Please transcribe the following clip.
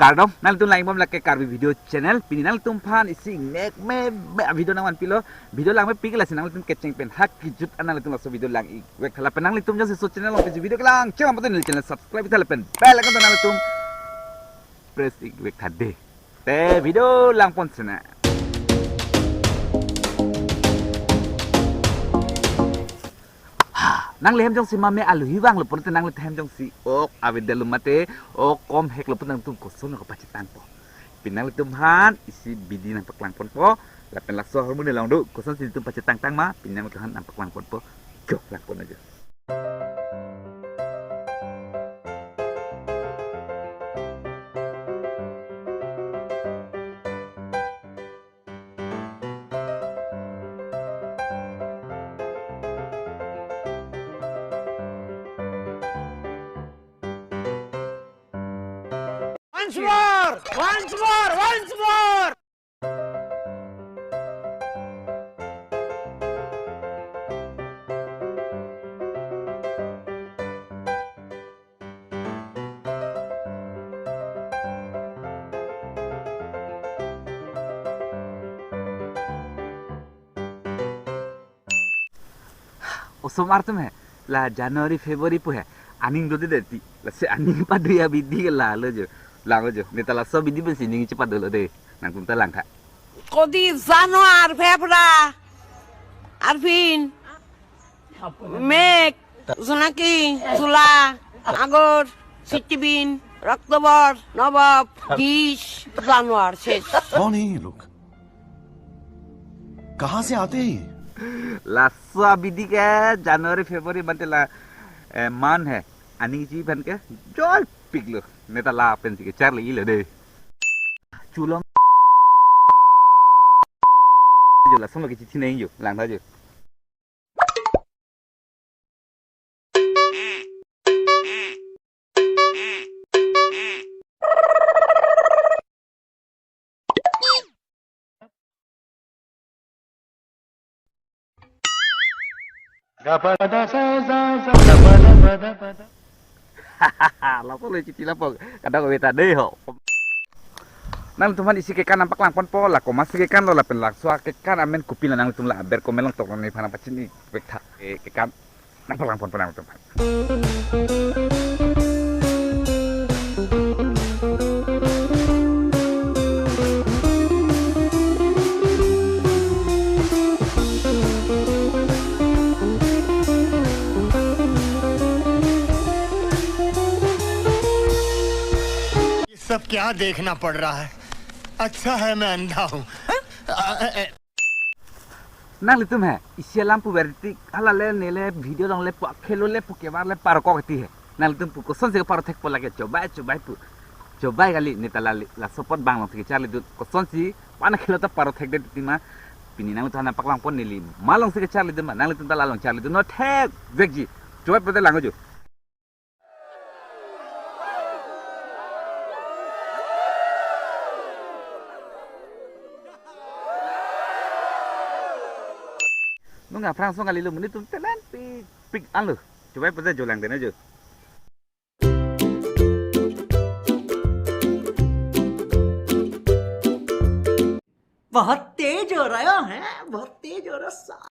Kardom, nang tum lain bom lak ke karbi video channel, pini nang tum pan isi nek me video nang wan pilo, video lang me pik la sinang tum keceng pen hak kijut anang tum laso video lang ik. Wek kala penang tum jasi so channel long video lang, cuma patut nil channel subscribe kala pen, bel kan nang tum press ik wek thade. Te video lang pon sena. Nang lehem jong si mame alu hiwang lo pun tenang lehem jong si ok awet dalu mate ok kom hek lo pun nang tum koson lo pacitan po pinang le tum han isi bidi nang paklang pon po lapen lakso hormon de lang do koson si tum pacitang tang ma pinang le han nang paklang pon po jok lang pon aja Once more! Once more! Once more! उसो मारते में ला जनवरी फरवरी पु है aning do de ti la se aning pa dia bidi ke la lo jo neta la so bidi ben sining cepat dulu deh nang tum telang kak Kodi Januar, Februari, Arvin, Mek, Junaki, Jula, Agor, September, Oktober, November, Dish, Januar, शेष कौन है ये लोग कहाँ से आते हैं la so bidi ke Januari Februari bante la man है aning ji ban ke jol pik lo neta la pen si ke charli ile deh chulong jo la sama ke chichi nei jo lang tha jo Lapo le cici lapo kadang weta deh ho nang tuman isi ke kan nampak lang pon po la ko mas ke kan lo la pen lak so ke kan amen kupila nang tum la ber ko melong tok ni phana pacin ni wek tha ke kan nampak lang pon nang tuman सब क्या देखना पड़ रहा है अच्छा है मैं अंधा हूँ nang litum hai isi lampu berarti ala le nele video dong le khelo le pukebar le par ko kati hai nang litum pu koson se par thek po lage coba kali neta la support bang long se charli du koson si pana khelo ta par thek de tima pini nang thana paklang pon nili malong se charli de ma nang litum ta la long charli du no thek vekji coba pete lang jo nunga frang so ngali lu muni tum telan pik alu coba pete jolang dena jo बहुत तेज हो रहा है बहुत तेज हो रहा